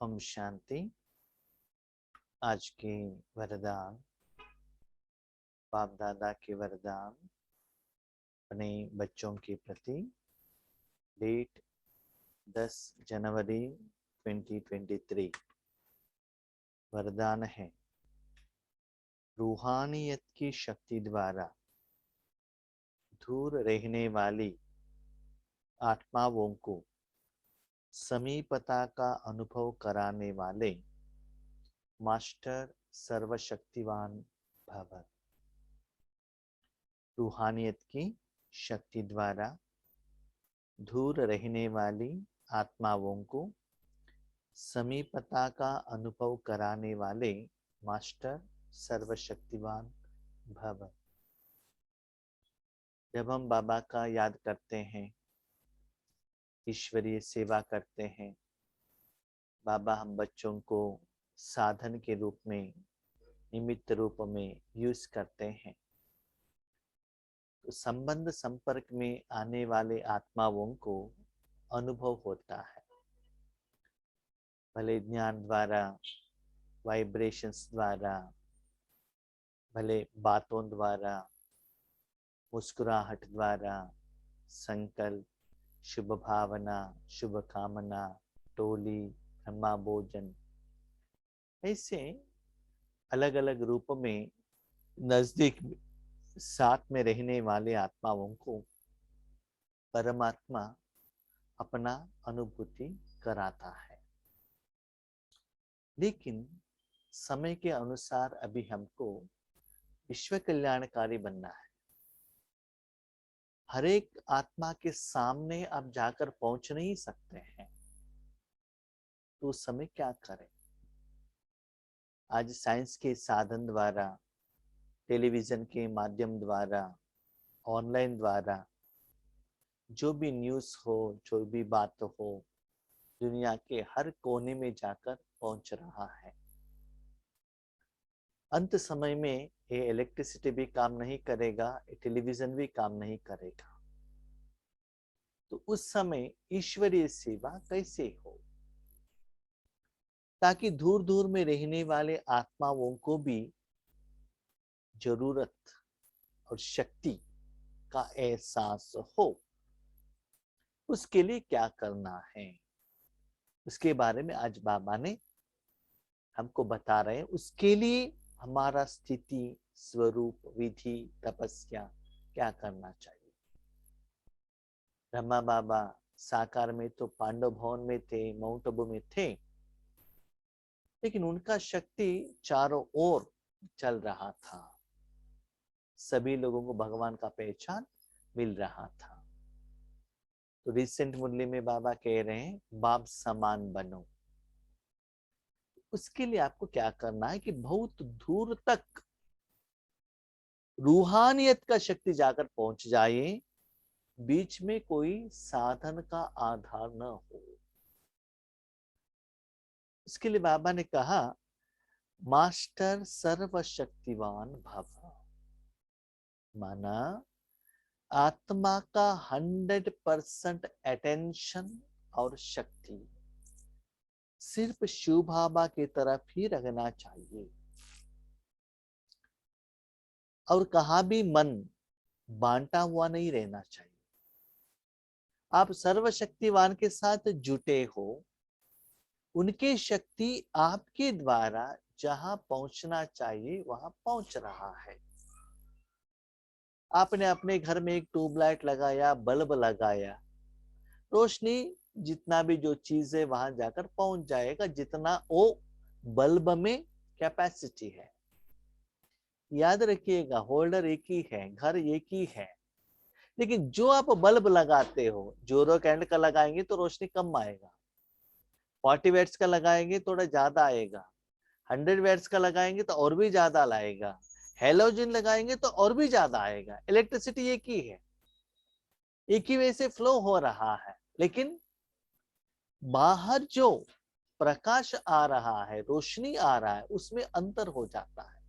ओम शांति। आज के वरदान, बाप दादा के वरदान अपने बच्चों के प्रति। डेट 10 जनवरी 2023। वरदान है, रूहानियत की शक्ति द्वारा दूर रहने वाली आत्माओं को समीपता का अनुभव कराने वाले मास्टर सर्वशक्तिवान भव। रूहानियत की शक्ति द्वारा दूर रहने वाली आत्माओं को समीपता का अनुभव कराने वाले मास्टर सर्वशक्तिवान भव। जब हम बाबा का याद करते हैं, ईश्वरीय सेवा करते हैं, बाबा हम बच्चों को साधन के रूप में, निमित्त रूप में यूज करते हैं, तो संबंध संपर्क में आने वाले आत्माओं को अनुभव होता है। भले ज्ञान द्वारा, वाइब्रेशंस द्वारा, भले बातों द्वारा, मुस्कुराहट द्वारा, संकल्प, शुभ भावना, शुभ कामना, टोली, ब्रह्मा भोजन, ऐसे अलग अलग रूप में नजदीक साथ में रहने वाले आत्माओं को परमात्मा अपना अनुभूति कराता है। लेकिन समय के अनुसार अभी हमको विश्व कल्याणकारी बनना है। हर एक आत्मा के सामने आप जाकर पहुंच नहीं सकते हैं, तो उस समय क्या करें? आज साइंस के साधन द्वारा, टेलीविजन के माध्यम द्वारा, ऑनलाइन द्वारा जो भी न्यूज़ हो, जो भी बात हो, दुनिया के हर कोने में जाकर पहुंच रहा है। अंत समय में ये इलेक्ट्रिसिटी भी काम नहीं करेगा, टेलीविजन भी काम नहीं करेगा। तो उस समय ईश्वरीय सेवा कैसे हो, ताकि दूर दूर में रहने वाले आत्माओं को भी जरूरत और शक्ति का एहसास हो। उसके लिए क्या करना है, उसके बारे में आज बाबा ने हमको बता रहे हैं। उसके लिए हमारा स्थिति, स्वरूप, विधि, तपस्या क्या करना चाहिए। ब्रह्मा बाबा साकार में तो पांडव भवन में थे, माउंट आबू में थे, लेकिन उनका शक्ति चारों ओर चल रहा था। सभी लोगों को भगवान का पहचान मिल रहा था। तो रिसेंट मुरली में बाबा कह रहे हैं, बाप समान बनो। उसके लिए आपको क्या करना है कि बहुत दूर तक रूहानियत का शक्ति जाकर पहुंच जाए, बीच में कोई साधन का आधार न हो। इसके लिए बाबा ने कहा, मास्टर सर्वशक्तिवान भव। माना आत्मा का 100% अटेंशन और शक्ति सिर्फ शिव बाबा की तरफ ही रखना चाहिए। और कहा भी मन बांटा हुआ नहीं रहना चाहिए। आप सर्वशक्तिवान के साथ जुटे हो, उनकी शक्ति आपके द्वारा जहां पहुंचना चाहिए वहां पहुंच रहा है। आपने अपने घर में एक ट्यूबलाइट लगाया, बल्ब लगाया, रोशनी जितना भी जो चीज है वहां जाकर पहुंच जाएगा, जितना वो बल्ब में कैपेसिटी है। याद रखिएगा, होल्डर एक ही है, घर एक ही है, लेकिन जो आप बल्ब लगाते हो, जोरो कैंड का लगाएंगे तो रोशनी कम आएगा, 40 वैट्स का लगाएंगे थोड़ा ज्यादा आएगा, 100 वैट्स का लगाएंगे तो और भी ज्यादा लाएगा, हेलोजन लगाएंगे तो और भी ज्यादा आएगा। इलेक्ट्रिसिटी एक ही है, एक ही वे से फ्लो हो रहा है, लेकिन बाहर जो प्रकाश आ रहा है, रोशनी आ रहा है, उसमें अंतर हो जाता है।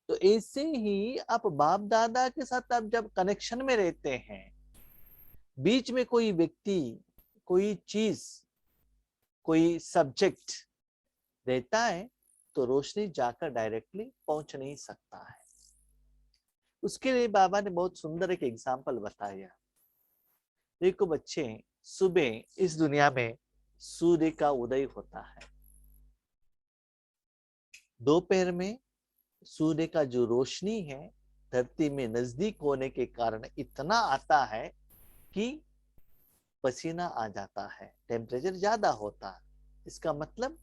तो ऐसे ही आप बाप दादा के साथ आप जब कनेक्शन में रहते हैं, बीच में कोई व्यक्ति, कोई चीज कोई सब्जेक्ट रहता है तो रोशनी जाकर डायरेक्टली पहुंच नहीं सकता है। उसके लिए बाबा ने बहुत सुंदर एक एग्जाम्पल बताया। देखो बच्चे, सुबह इस दुनिया में सूर्य का उदय होता है, दोपहर में सूर्य का जो रोशनी है धरती में नजदीक होने के कारण इतना आता है कि पसीना आ जाता है, टेम्परेचर ज्यादा होता है। इसका मतलब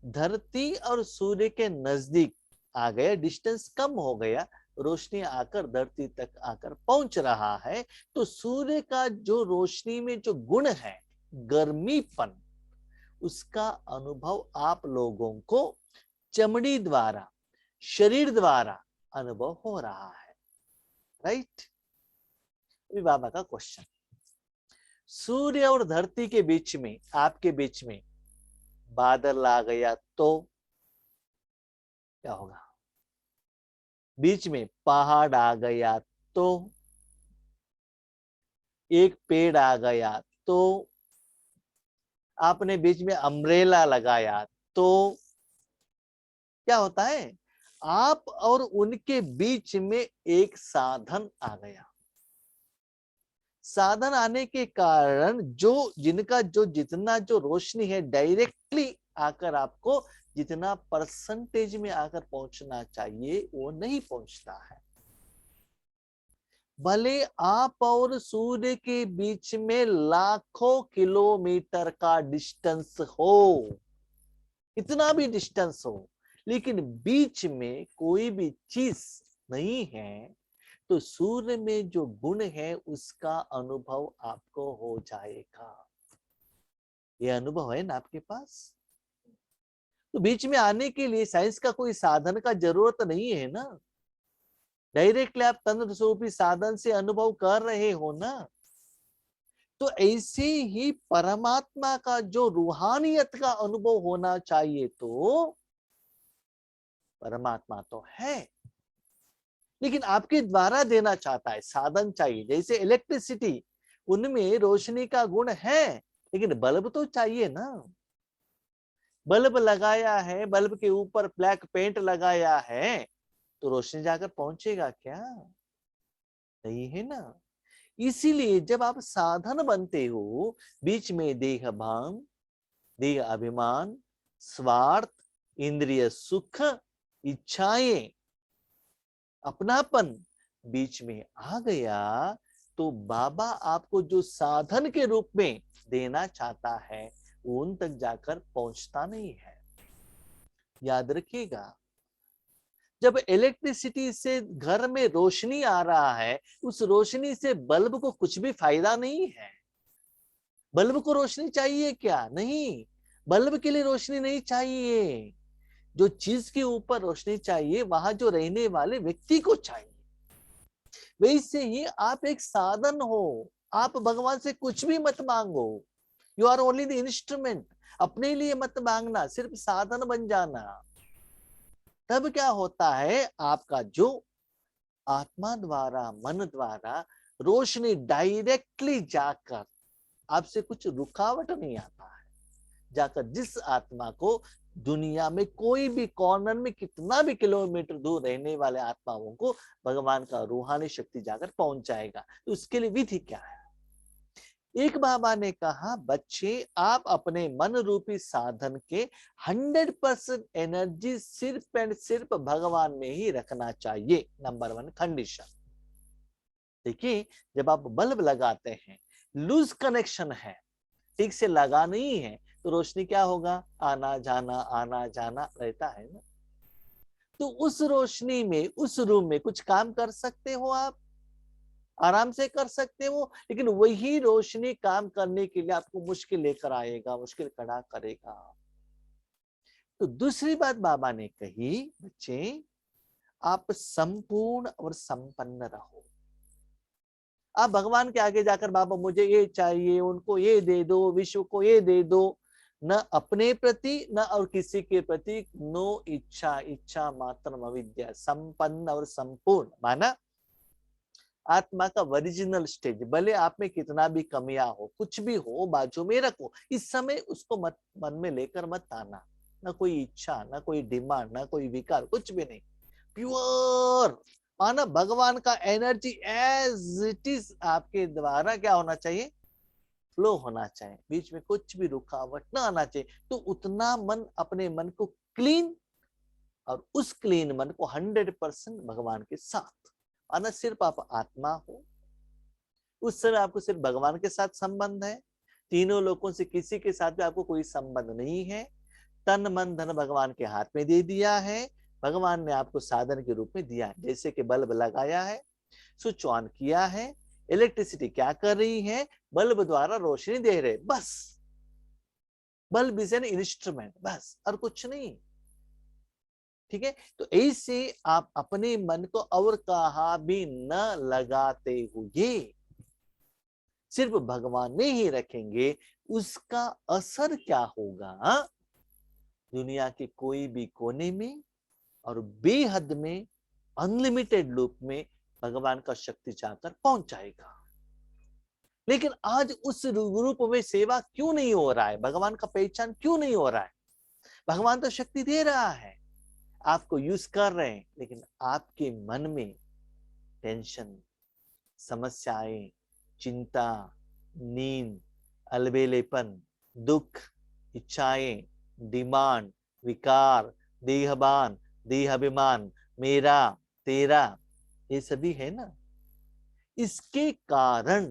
धरती और सूर्य के नजदीक आ गया, डिस्टेंस कम हो गया, रोशनी आकर धरती तक आकर पहुंच रहा है। तो सूर्य का जो रोशनी में जो गुण है गर्मीपन, उसका अनुभव आप लोगों को चमड़ी द्वारा, शरीर द्वारा अनुभव हो रहा है, राइट। अभी बाबा का क्वेश्चन, सूर्य और धरती के बीच में, आपके बीच में बादल आ गया तो क्या होगा? बीच में पहाड़ आ गया तो, एक पेड़ आ गया तो, आपने बीच में अम्ब्रेला लगाया तो क्या होता है? आप और उनके बीच में एक साधन आ गया। साधन आने के कारण जो जिनका जो जितना जो रोशनी है डायरेक्टली आकर आपको जितना परसेंटेज में आकर पहुंचना चाहिए वो नहीं पहुंचता है। भले आप और सूर्य के बीच में लाखों किलोमीटर का डिस्टेंस हो, इतना भी डिस्टेंस हो, लेकिन बीच में कोई भी चीज नहीं है, तो सूर्य में जो गुण है उसका अनुभव आपको हो जाएगा। ये अनुभव है ना आपके पास? तो बीच में आने के लिए साइंस का कोई साधन का जरूरत नहीं है ना, डायरेक्टली आप तंत्र स्वरूपी साधन से अनुभव कर रहे हो ना। तो ऐसे ही परमात्मा का जो रूहानियत का अनुभव होना चाहिए, तो परमात्मा तो है लेकिन आपके द्वारा देना चाहता है, साधन चाहिए। जैसे इलेक्ट्रिसिटी, उनमें रोशनी का गुण है लेकिन बल्ब तो चाहिए ना। बल्ब लगाया है, बल्ब के ऊपर ब्लैक पेंट लगाया है, तो रोशनी जाकर पहुंचेगा क्या? नहीं है ना। इसीलिए जब आप साधन बनते हो, बीच में देह भान, देह अभिमान, स्वार्थ, इंद्रिय सुख, इच्छाएं, अपनापन बीच में आ गया, तो बाबा आपको जो साधन के रूप में देना चाहता है उन तक जाकर पहुंचता नहीं है। याद रखिएगा, जब इलेक्ट्रिसिटी से घर में रोशनी आ रहा है, उस रोशनी से बल्ब को कुछ भी फायदा नहीं है। बल्ब को रोशनी चाहिए क्या? नहीं, बल्ब के लिए रोशनी नहीं चाहिए। जो चीज के ऊपर रोशनी चाहिए वहां जो रहने वाले व्यक्ति को चाहिए। वैसे ही आप एक साधन हो, आप भगवान से कुछ भी मत मांगो, you are only the instrument. अपने लिए मत मांगना, सिर्फ साधन बन जाना। तब क्या होता है, आपका जो आत्मा द्वारा, मन द्वारा रोशनी डायरेक्टली जाकर आपसे कुछ रुकावट नहीं आता है, जाकर जिस आत्मा को दुनिया में कोई भी कॉर्नर में कितना भी किलोमीटर दूर रहने वाले आत्माओं को भगवान का रूहानी शक्ति जाकर पहुंच जाएगा। तो उसके लिए विधि क्या है? एक बाबा ने कहा, बच्चे आप अपने मन रूपी साधन के 100% एनर्जी सिर्फ एंड सिर्फ भगवान में ही रखना चाहिए। Number 1 condition. देखिए, जब आप बल्ब लगाते हैं, लूज कनेक्शन है, ठीक से लगा नहीं है, तो रोशनी क्या होगा? आना जाना रहता है ना। तो उस रोशनी में, उस रूम में कुछ काम कर सकते हो आप, आराम से कर सकते हो, लेकिन वही रोशनी काम करने के लिए आपको मुश्किल लेकर आएगा, मुश्किल खड़ा करेगा। तो दूसरी बात बाबा ने कही, बच्चे आप संपूर्ण और संपन्न रहो। आप भगवान के आगे जाकर बाबा मुझे ये चाहिए, उनको ये दे दो, विश्व को ये दे दो, न अपने प्रति न और किसी के प्रति, नो इच्छा, इच्छा मात्र अविद्या, संपन्न और संपूर्ण। माना आत्मा का ओरिजिनल स्टेज। भले आप में कितना भी कमियां हो, कुछ भी हो, बाजू में रखो। इस समय उसको मत मन में लेकर मत आना, ना कोई इच्छा, ना कोई डिमांड, ना कोई विकार, कुछ भी नहीं। प्योर माना भगवान का एनर्जी एज इट इज आपके द्वारा क्या होना चाहिए, फ्लो होना चाहिए। बीच में कुछ भी रुकावट ना आना चाहिए। तो उतना मन, अपने मन को क्लीन, और उस क्लीन मन को 100% भगवान के साथ आना। सिर्फ आप आत्मा हो, उस समय आपको सिर्फ भगवान के साथ संबंध है। तीनों लोगों से किसी के साथ भी आपको कोई संबंध नहीं है। तन मन धन भगवान के हाथ में दे दिया है। भगवान ने आपको साधन के रूप में दिया है। जैसे कि बल्ब लगाया है, स्विच ऑन किया है, इलेक्ट्रिसिटी क्या कर रही है, बल्ब द्वारा रोशनी दे रहे, बस। बल्ब इज एन इंस्ट्रूमेंट, बस, और कुछ नहीं। ठीक है। तो ऐसे आप अपने मन को और कहा भी न लगाते हुए सिर्फ भगवान में ही रखेंगे, उसका असर क्या होगा, दुनिया के कोई भी कोने में और बेहद में, अनलिमिटेड लूप में भगवान का शक्ति जाकर पहुंच जाएगा। लेकिन आज उस रूप में सेवा क्यों नहीं हो रहा है, भगवान का पहचान क्यों नहीं हो रहा है? भगवान तो शक्ति दे रहा है, आपको यूज कर रहे हैं, लेकिन आपके मन में टेंशन, समस्याएं, चिंता, नींद, अलबेलेपन, दुख, इच्छाएं, डिमांड, विकार, देहबान, देहाभिमान, मेरा, तेरा, ये सभी है ना। इसके कारण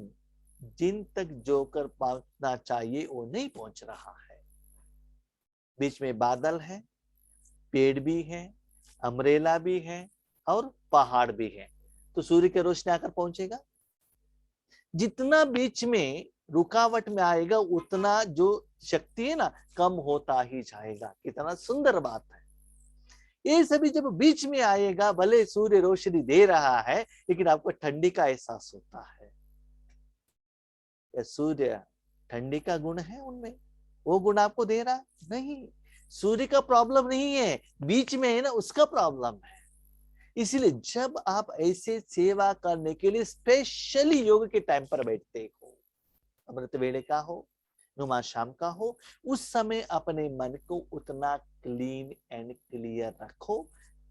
जिन तक जोकर पहुंचना चाहिए वो नहीं पहुंच रहा है। बीच में बादल है, पेड़ भी है, अम्ब्रेला भी है, और पहाड़ भी है। तो सूर्य की रोशनी आकर पहुंचेगा। जितना बीच में रुकावट में आएगा, उतना जो शक्ति है ना, कम होता ही जाएगा। कितना सुंदर बात है। ये सभी जब बीच में आएगा, भले सूर्य रोशनी दे रहा है, लेकिन आपको ठंडी का एहसास होता है। या सूर्य ठंडी का गुण है उनमें, वो गुण आपको दे रहा है? नहीं। सूर्य का प्रॉब्लम नहीं है, बीच में है ना, उसका प्रॉब्लम है। इसीलिए जब आप ऐसे सेवा करने के लिए स्पेशली योग के टाइम पर बैठते हो, अमृत वेले का हो, नुमा शाम का हो, उस समय अपने मन को उतना क्लीन एंड क्लियर रखो,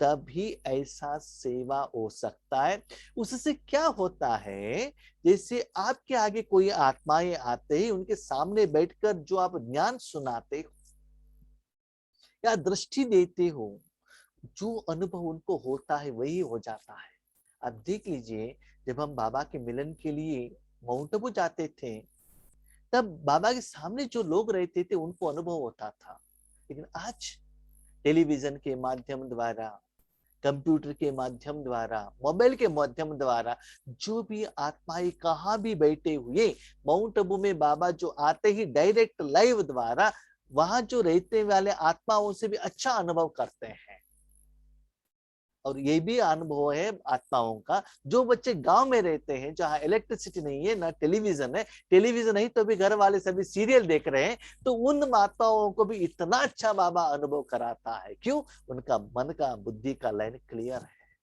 तभी ऐसा सेवा हो सकता है। उससे क्या होता है, जैसे आपके आगे कोई आत्माएं आते ही उनके सामने बैठकर जो आप ज्ञान सुनाते हो या दृष्टि देते हो, जो अनुभव उनको होता है वही हो जाता है। आप देख लीजिए, जब हम बाबा के मिलन के लिए माउंट आबू जाते थे, तब बाबा के सामने जो लोग रहते थे उनको अनुभव होता था। लेकिन आज टेलीविजन के माध्यम द्वारा, कंप्यूटर के माध्यम द्वारा, मोबाइल के माध्यम द्वारा, जो भी आत्माएं कहाँ भी बैठे हुए, माउंट आबू में बाबा जो आते ही डायरेक्ट लाइव द्वारा वहां जो रहते वाले आत्माओं से भी अच्छा अनुभव करते हैं। और ये भी अनुभव है आत्माओं का, जो बच्चे गांव में रहते हैं, जहां इलेक्ट्रिसिटी नहीं है, ना टेलीविजन है, टेलीविजन नहीं तो भी घर वाले सभी सीरियल देख रहे हैं, तो उन माताओं को भी इतना अच्छा बाबा अनुभव कराता है। क्यों? उनका मन का, बुद्धि का लाइन क्लियर है।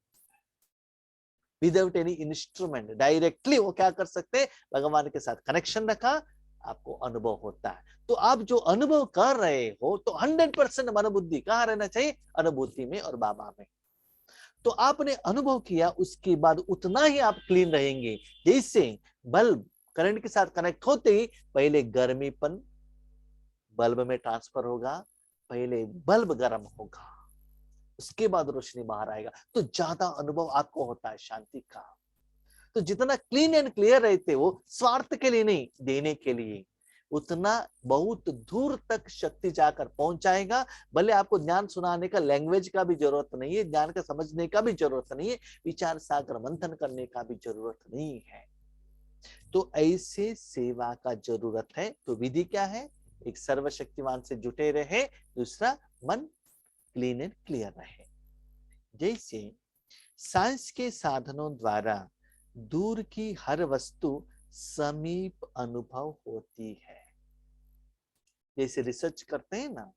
विदाउट एनी इंस्ट्रूमेंट डायरेक्टली वो क्या कर सकते हैं, भगवान के साथ कनेक्शन रखा, आपको अनुभव होता है। तो आप जो अनुभव कर रहे हो, तो 100% मन बुद्धि कहाँ रहना चाहिए, अनुभूति में और बाबा में। तो आपने अनुभव किया, उसके बाद उतना ही आप क्लीन रहेंगे। जैसे बल्ब करंट के साथ कनेक्ट होते ही पहले गर्मीपन बल्ब में ट्रांसफर होगा, पहले बल्ब गर्म होगा, उसके बाद रोशनी बाहर आएगा, तो ज्यादा अनुभव आपको होता है शांति का। तो जितना क्लीन एंड क्लियर रहते हो, स्वार्थ के लिए नहीं, देने के लिए, उतना बहुत दूर तक शक्ति जाकर पहुंच जाएगा। भले आपको ज्ञान सुनाने का लैंग्वेज का भी जरूरत नहीं है, ज्ञान का समझने का भी जरूरत नहीं है, विचार सागर मंथन करने का भी जरूरत नहीं है। तो ऐसे सेवा का जरूरत है। तो विधि क्या है, एक सर्वशक्तिमान से जुटे रहे, दूसरा मन क्लीन एंड क्लियर रहे। जैसे साइंस के साधनों द्वारा दूर की हर वस्तु समीप अनुभव होती है। जैसे रिसर्च करते हैं ना,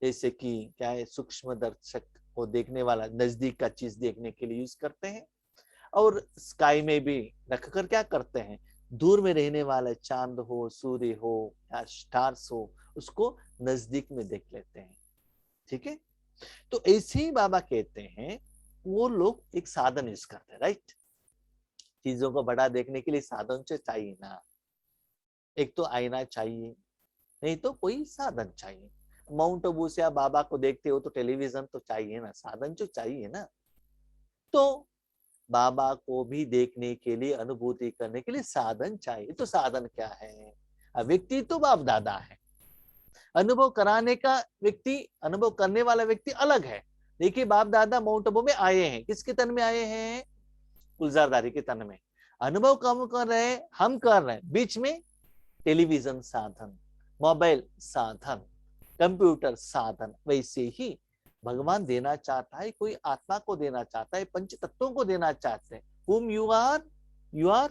जैसे कि क्या है, सूक्ष्म दर्शक को देखने वाला नजदीक का चीज देखने के लिए यूज करते हैं। और स्काई में भी रखकर क्या करते हैं, दूर में रहने वाला चांद हो, सूर्य हो या स्टार्स हो, उसको नजदीक में देख लेते हैं। ठीक है, तो ऐसे ही बाबा कहते हैं वो लोग एक साधन यूज करते हैं, राइट। चीजों को बड़ा देखने के लिए साधन तो चाहिए ना, एक तो आईना चाहिए, नहीं तो कोई साधन चाहिए। माउंट आबू से आप बाबा को देखते हो तो टेलीविजन तो चाहिए ना, साधन तो चाहिए ना। तो बाबा को भी देखने के लिए, अनुभूति करने के लिए साधन चाहिए। तो साधन क्या है? व्यक्ति तो बाप दादा है, अनुभव कराने का व्यक्ति, अनुभव करने वाला व्यक्ति अलग है। देखिए बाप दादा माउंट आबू में आए हैं, किसके तन में आए हैं? गुलजारदारी के तन में। अनुभव कम कर रहे हैं, हम कर रहे हैं, बीच में टेलीविजन साधन, मोबाइल साधन, कंप्यूटर साधन। वैसे ही भगवान देना चाहता है, कोई आत्मा को देना चाहता है, पंच तत्वों को देना चाहते हैं। whom you are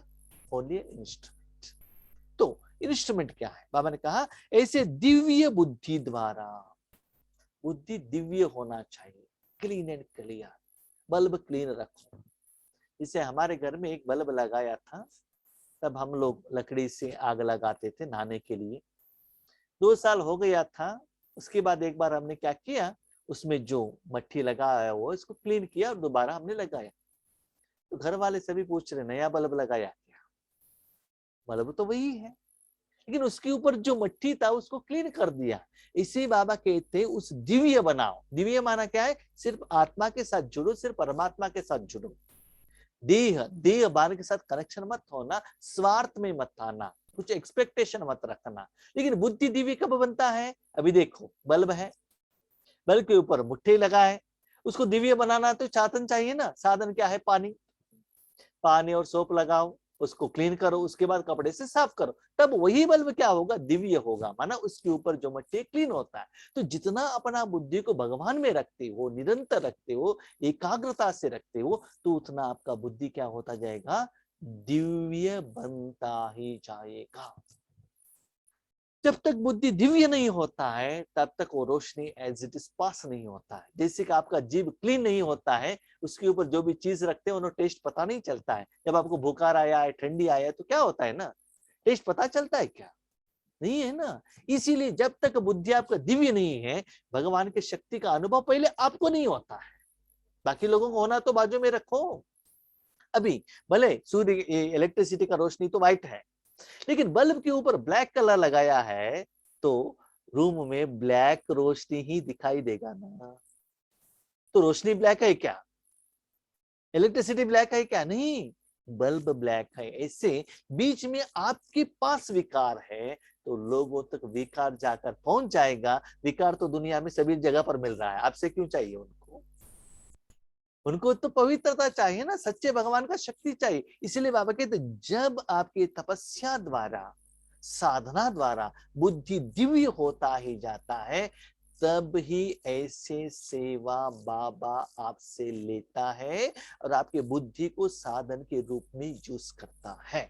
only an instrument। तो इंस्ट्रूमेंट क्या है? बाबा ने कहा ऐसे दिव्य बुद्धि द्वारा, बुद्धि दिव्य होना चाहिए, clean and clear, bulb clean रखो। इसे हमारे घर में एक बल्ब लगाया था, तब हम लोग लकड़ी से आग लगाते थे नहाने के लिए। 2 साल हो गया था। उसके बाद एक बार हमने क्या किया, उसमें जो मट्टी लगाया हुआ इसको क्लीन किया और दोबारा हमने लगाया। तो घर वाले सभी पूछ रहे नया बल्ब लगाया क्या? बल्ब तो वही है, लेकिन उसके ऊपर जो मट्टी था उसको क्लीन कर दिया। इसी बाबा कहते उस दिव्य बनाओ। दिव्य माना क्या है? सिर्फ आत्मा के साथ जुड़ो, सिर्फ परमात्मा के साथ जुड़ो। देह बान के साथ कनेक्शन मत होना, स्वार्थ में मत आना, कुछ एक्सपेक्टेशन मत रखना। लेकिन बुद्धि दिव्य कब बनता है? अभी देखो बल्ब है, बल्ब के ऊपर मुट्ठी लगा है, उसको दिव्य बनाना तो साधन चाहिए ना। साधन क्या है? पानी, पानी और सोप लगाओ, उसको क्लीन करो, उसके बाद कपड़े से साफ करो, तब वही बल्ब क्या होगा? दिव्य होगा, माना उसके ऊपर जो मट्टी क्लीन होता है। तो जितना अपना बुद्धि को भगवान में रखते हो, निरंतर रखते हो, एकाग्रता से रखते हो, तो उतना आपका बुद्धि क्या होता जाएगा? दिव्य बनता ही जाएगा। जब तक बुद्धि दिव्य नहीं होता है तब तक वो रोशनी एज इट इज पास नहीं होता है। जैसे कि आपका जीभ क्लीन नहीं होता है, उसके ऊपर जो भी चीज रखते हैं उन्हें टेस्ट पता नहीं चलता है। जब आपको बुखार आया है, ठंडी आया है, तो क्या होता है ना, टेस्ट पता चलता है क्या? नहीं है ना। इसीलिए जब तक बुद्धि आपका दिव्य नहीं है, भगवान की शक्ति का अनुभव पहले आपको नहीं होता है। बाकी लोगों को होना तो बाजू में रखो। अभी भले सूर्य इलेक्ट्रिसिटी का रोशनी तो व्हाइट है, लेकिन बल्ब के ऊपर ब्लैक कलर लगाया है तो रूम में ब्लैक रोशनी ही दिखाई देगा ना। तो रोशनी ब्लैक है क्या? इलेक्ट्रिसिटी ब्लैक है क्या? नहीं, बल्ब ब्लैक है। ऐसे बीच में आपके पास विकार है तो लोगों तक विकार जाकर पहुंच जाएगा। विकार तो दुनिया में सभी जगह पर मिल रहा है, आपसे क्यों चाहिए उनको? उनको तो पवित्रता चाहिए ना, सच्चे भगवान का शक्ति चाहिए। इसलिए बाबा कहते जब आपकी तपस्या द्वारा, साधना द्वारा बुद्धि दिव्य होता ही जाता है, तब ही ऐसे सेवा बाबा आपसे लेता है और आपके बुद्धि को साधन के रूप में यूज करता है।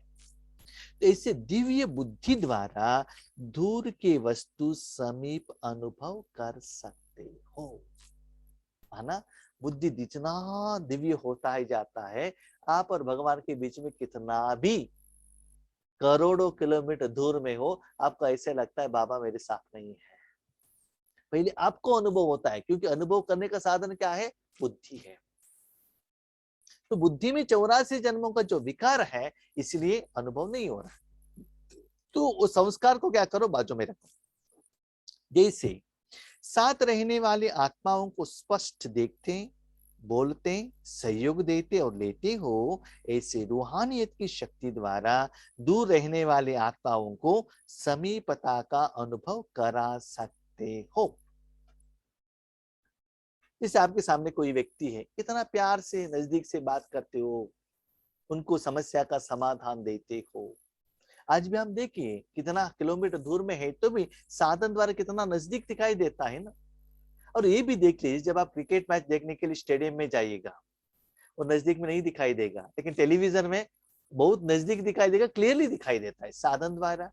तो ऐसे दिव्य बुद्धि द्वारा दूर के वस्तु समीप अनुभव कर सकते हो, है ना। बुद्धि जितना दिव्य होता ही जाता है, आप और भगवान के बीच में कितना भी करोड़ों किलोमीटर दूर में हो, आपको ऐसे लगता है बाबा मेरे साथ नहीं है। पहले आपको अनुभव होता है, क्योंकि अनुभव करने का साधन क्या है? बुद्धि है। तो बुद्धि में 84 जन्मों का जो विकार है, इसलिए अनुभव नहीं हो रहा। तो उस संस्कार को क्या करो? बाजू में रखो। जैसे साथ रहने वाली आत्माओं को स्पष्ट देखते, बोलते, सहयोग देते और लेते हो, ऐसे रूहानियत की शक्ति द्वारा दूर रहने वाली आत्माओं को समीपता का अनुभव करा सकते हो। जैसे आपके सामने कोई व्यक्ति है, कितना प्यार से नजदीक से बात करते हो, उनको समस्या का समाधान देते हो। आज भी हम देखिए कितना किलोमीटर दूर में है तो भी साधन द्वारा कितना नजदीक दिखाई देता है ना। और ये भी देख लीजिए, जब आप क्रिकेट मैच देखने के लिए स्टेडियम में जाइएगा, वो नजदीक में नहीं दिखाई देगा, लेकिन टेलीविजन में बहुत नजदीक दिखाई देगा, क्लियरली दिखाई देता है साधन द्वारा।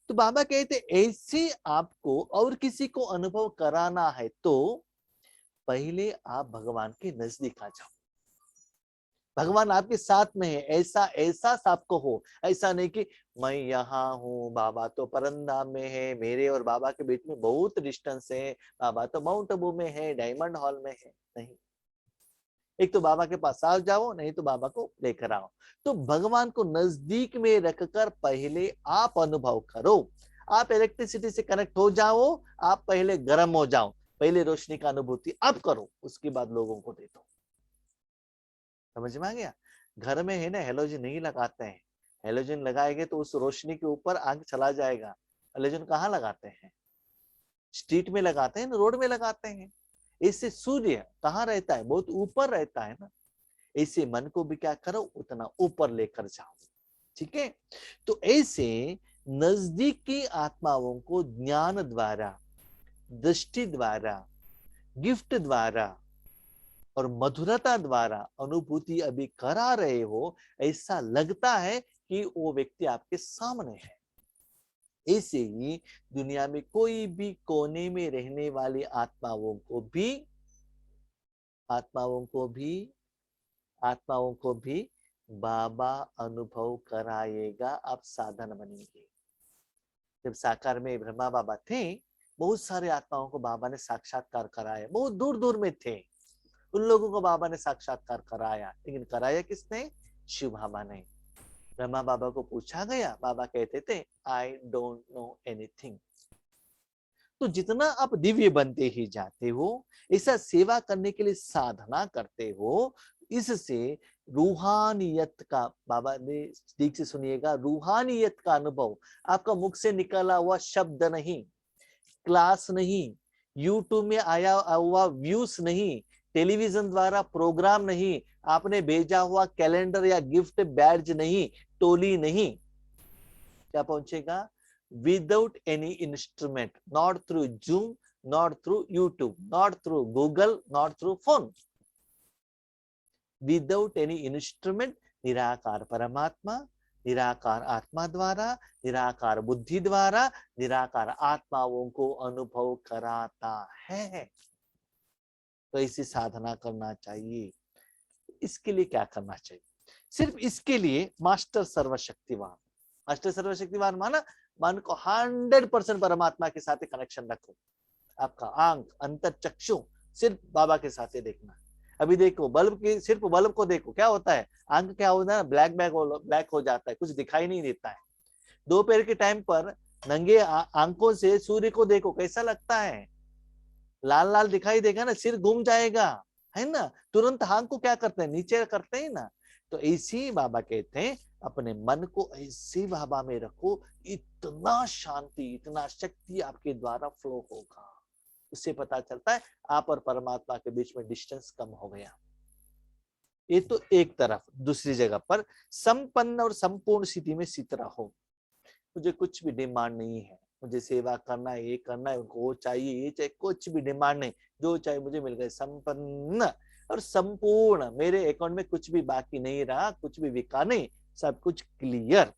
तो बाबा कहते ऐसे आपको और किसी को अनुभव कराना है तो पहले आप भगवान के नजदीक आ जाओ। भगवान आपके साथ में है, ऐसा एहसास आपको हो। ऐसा नहीं कि मैं यहाँ हूँ, बाबा तो परंदाम में है, मेरे और बाबा के बीच में बहुत डिस्टेंस है, बाबा तो माउंट आबू में है, डायमंड हॉल में है। नहीं, एक तो बाबा के पास आ जाओ, नहीं तो बाबा को लेकर आओ। तो भगवान को नजदीक में रखकर पहले आप अनुभव करो। आप इलेक्ट्रिसिटी से कनेक्ट हो जाओ, आप पहले गर्म हो जाओ, पहले रोशनी का अनुभूति आप करो, उसके बाद लोगों को दे दो। समझ में आ गया? घर में है ना हेलोजन नहीं लगाते हैं, हेलोजन लगाएंगे तो उस रोशनी के ऊपर आग चला जाएगा। हेलोजन कहाँ लगाते हैं? स्ट्रीट में लगाते हैं ना, रोड में लगाते हैं। इससे सूर्य कहाँ रहता है? बहुत ऊपर रहता है ना। ऐसे मन को भी क्या करो, उतना ऊपर लेकर जाओ। ठीक है? तो ऐसे नजदीक की आत्माओं को ज्ञान द्वारा, दृष्टि द्वारा, गिफ्ट द्वारा और मधुरता द्वारा अनुभूति अभी करा रहे हो, ऐसा लगता है कि वो व्यक्ति आपके सामने है। ऐसे ही दुनिया में कोई भी कोने में रहने वाली आत्माओं को भी आत्माओं को भी बाबा अनुभव कराएगा। आप साधन बनेंगे। जब साकार में ब्रह्मा बाबा थे, बहुत सारे आत्माओं को बाबा ने साक्षात्कार कराया, बहुत दूर दूर में थे। उन लोगों को बाबा ने साक्षात्कार कराया, लेकिन कराया किसने? शिव बाबा ने। ब्रह्मा बाबा को पूछा गया, बाबा कहते थे आई डोंट नो एनीथिंग। तो जितना आप दिव्य बनते ही जाते हो, ऐसा सेवा करने के लिए साधना करते हो, इससे रूहानियत का, बाबा ने ठीक से सुनिएगा, रूहानियत का अनुभव आपका मुख से निकला हुआ शब्द नहीं, क्लास नहीं, यूट्यूब में आया हुआ व्यूज नहीं, टेलीविजन द्वारा प्रोग्राम नहीं, आपने भेजा हुआ कैलेंडर या गिफ्ट बैड्ज नहीं, टोली नहीं, क्या पहुंचेगा? Without any instrument, not through zoom, not through YouTube, not through Google, not through phone, without any instrument, निराकार परमात्मा, निराकार आत्मा द्वारा, निराकार बुद्धि द्वारा, निराकार आत्माओं को अनुभव कराता है। तो ऐसी साधना करना चाहिए। इसके लिए क्या करना चाहिए? सिर्फ इसके लिए मास्टर सर्वशक्तिवान। मास्टर सर्वशक्तिवान माना, मन को 100% परमात्मा के साथ कनेक्शन रखो। आपका आंख, अंतर चक्षु सिर्फ बाबा के साथ देखना। अभी देखो बल्ब की, सिर्फ बल्ब को देखो, क्या होता है? आंख क्या होता है? ब्लैक हो जाता है, कुछ दिखाई नहीं देता है। दोपहर के टाइम पर नंगे आंखों से सूर्य को देखो, कैसा लगता है? लाल लाल दिखाई देगा ना, सिर घूम जाएगा, है ना। तुरंत आंख को क्या करते हैं? नीचे करते हैं ना। तो ऐसी बाबा कहते हैं अपने मन को ऐसे बाबा में रखो, इतना शांति, इतना शक्ति आपके द्वारा फ्लो होगा। उससे पता चलता है आप और परमात्मा के बीच में डिस्टेंस कम हो गया। ये तो एक तरफ। दूसरी जगह पर संपन्न और संपूर्ण स्थिति में स्थित रहो। मुझे कुछ भी डिमांड नहीं है, मुझे सेवा करना है, ये करना है, उनको वो चाहिए, ये चाहिए, कुछ भी डिमांड नहीं, जो चाहिए मुझे मिल गए। संपन्न और संपूर्ण, मेरे अकाउंट में कुछ भी बाकी नहीं रहा, कुछ भी बिका नहीं, सब कुछ क्लियर।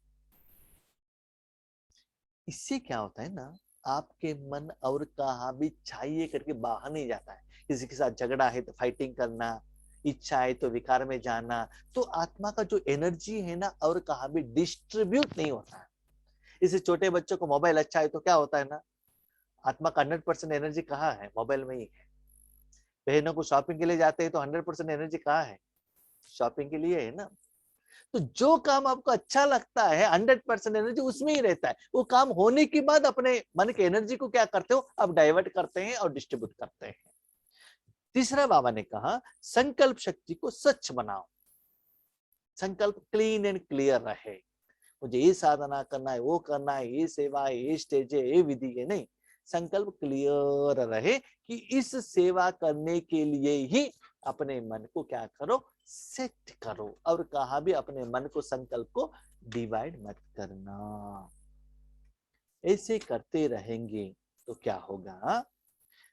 इससे क्या होता है ना, आपके मन और कहा भी चाहिए करके बाहर नहीं जाता है। किसी के साथ झगड़ा है तो फाइटिंग करना, इच्छा है तो विकार में जाना, तो आत्मा का जो एनर्जी है ना और कहा भी डिस्ट्रीब्यूट नहीं होता है। इसे छोटे बच्चों को मोबाइल अच्छा है तो क्या होता है ना, आत्मा का 100% एनर्जी कहाँ है? मोबाइल में ही है। बहनों को शॉपिंग के लिए जाते हैं तो 100% एनर्जी कहाँ है? शॉपिंग के लिए है ना। तो जो काम आपको अच्छा लगता है 100% एनर्जी उसमें ही रहता है। वो काम होने के बाद अपने मन की एनर्जी को क्या करते हो? आप डाइवर्ट करते हैं और डिस्ट्रीब्यूट करते हैं। तीसरा बाबा ने कहा संकल्प शक्ति को स्वच्छ बनाओ। संकल्प क्लीन एंड क्लियर रहे। मुझे ये साधना करना है, वो करना है, ये सेवा है, ये स्टेज है, ये विधि है, नहीं। संकल्प क्लियर रहे कि इस सेवा करने के लिए ही अपने मन को क्या करो? सेट करो। और कहा भी अपने मन को, संकल्प को डिवाइड मत करना। ऐसे करते रहेंगे तो क्या होगा?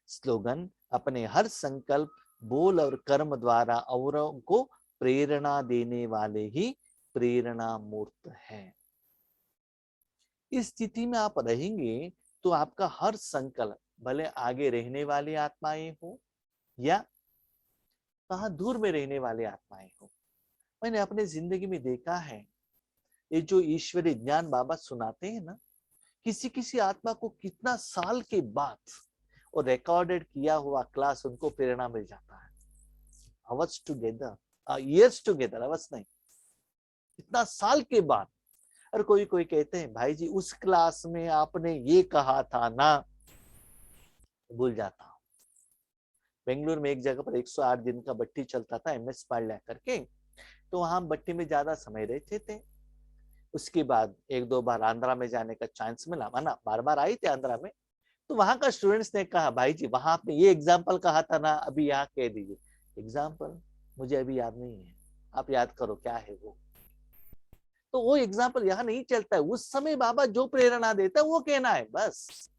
स्लोगन, अपने हर संकल्प, बोल और कर्म द्वारा औरों को प्रेरणा देने वाले ही प्रेरणा मूर्त है। इस स्थिति में आप रहेंगे तो आपका हर संकल्प, भले आगे रहने वाली आत्माएं हो या कहाँ दूर में रहने वाली आत्माएं हो, मैंने अपने जिंदगी में देखा है, ये जो ईश्वरीय ज्ञान बाबा सुनाते हैं ना, किसी किसी आत्मा को कितना साल के बाद और रिकॉर्डेड किया हुआ क्लास उनको प्रेरणा मिल जाता है। Hours together, years together, hours नहीं, इतना साल के बाद। और कोई कोई कहते हैं भाई जी उस क्लास में आपने ये कहा था ना, भूल जाता हूँ। बेंगलुरु में एक जगह पर 108 दिन का बट्टी चलता था, MS पाल्या करके, तो वहां बट्टी में ज्यादा समय रहते थे। उसके बाद एक दो बार आंध्रा में जाने का चांस मिला, माना बार बार आई थे आंध्रा में। तो वहां का स्टूडेंट्स ने कहा भाई जी वहां आपने ये एग्जाम्पल कहा था ना, अभी यहाँ कह दीजिए। एग्जाम्पल मुझे अभी याद नहीं है, आप याद करो क्या है वो। तो वो एग्जाम्पल यहाँ नहीं चलता है, उस समय बाबा जो प्रेरणा देता है वो कहना है बस,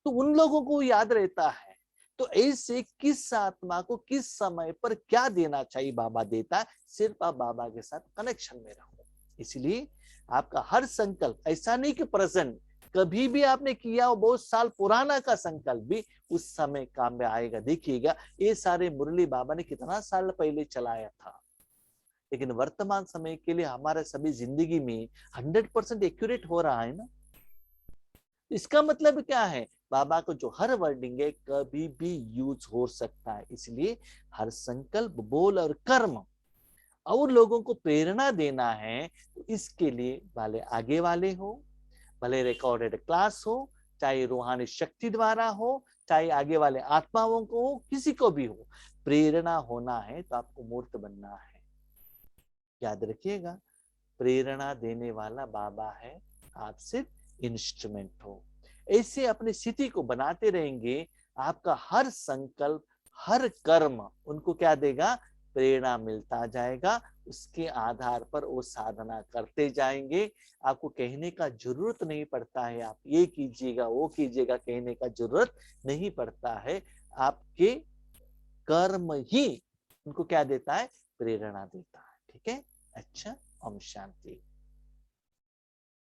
तो उन लोगों को याद रहता है। तो ऐसे किस आत्मा को किस समय पर क्या देना चाहिए बाबा देता है, सिर्फ आप बाबा के साथ कनेक्शन में रहो। इसलिए आपका हर संकल्प ऐसा नहीं कि प्रेजेंट, कभी भी आपने किया हो बहुत साल पुराना का संकल्प भी उस समय काम में आएगा। देखिएगा ये सारे मुरली बाबा ने कितना साल पहले चलाया था, लेकिन वर्तमान समय के लिए हमारे सभी जिंदगी में 100% एक्यूरेट हो रहा है ना। इसका मतलब क्या है, बाबा को जो हर वर्डिंग है कभी भी यूज हो सकता है। इसलिए हर संकल्प, बोल और कर्म और लोगों को प्रेरणा देना है, तो इसके लिए भले आगे वाले हो, भले रिकॉर्डेड क्लास हो, चाहे रूहानी शक्ति द्वारा हो, चाहे आगे वाले आत्माओं को हो, किसी को भी हो, प्रेरणा होना है तो आपको मूर्त बनना है। याद रखिएगा, प्रेरणा देने वाला बाबा है, आप सिर्फ इंस्ट्रूमेंट हो। ऐसे अपनी स्थिति को बनाते रहेंगे, आपका हर संकल्प, हर कर्म उनको क्या देगा, प्रेरणा मिलता जाएगा। उसके आधार पर वो साधना करते जाएंगे। आपको कहने का जरूरत नहीं पड़ता है आप ये कीजिएगा वो कीजिएगा, कहने का जरूरत नहीं पड़ता है। आपके कर्म ही उनको क्या देता है, प्रेरणा देता है। ठीक है, अच्छा, ओम शांति।